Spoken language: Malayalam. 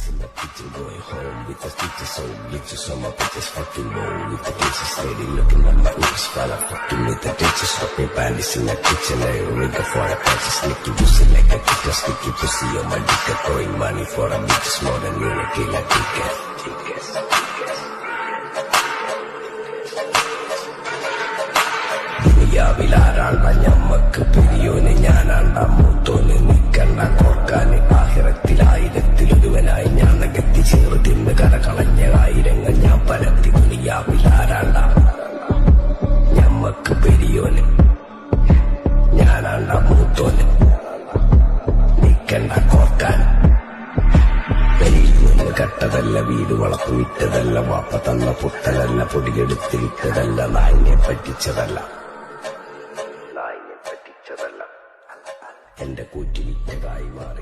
in the kitchen, going home with the teacher so bitches on my bitches fucking roll with the teacher steady looking at my oops while I'm fucking with the teacher stopping panties in the kitchen. I nigga for a patch, sneaky pussy like a kicker, sticky pussy on my dick, throwing money for a bitches more than you like a ticket. ദുനിയാവിലാരാണ്ട ഞമ്മക്ക് പെരിയോന് ഞാനാണ്ട മൂത്തോന് നിക്കണ്ട കോർക്കാന് ആഹിറത്തിലായിരത്തിലൊരുവനായി ഞാൻ നകത്തി ചേർത്തിന്ന് കരകളഞ്ഞ ആയിരങ്ങൾ ഞാൻ പരത്തി. ദുനിയാവിലാരാണ്ട ഞമ്മക്ക് പെരിയോന് ഞാനാണ്ട മൂത്തോന് നിക്കണ്ട കോർക്കാൻ. പെരിയിൽ നിന്ന് കട്ടതല്ല, വീട് വളർത്തു വിറ്റതല്ല, വാപ്പ തന്ന പുട്ടലല്ല, പൊടിയെടുത്ത് വിറ്റതല്ല, നായിനെ പറ്റിച്ചതല്ല, എന്റെ കൂറ്റി വിറ്റതായി മാറി.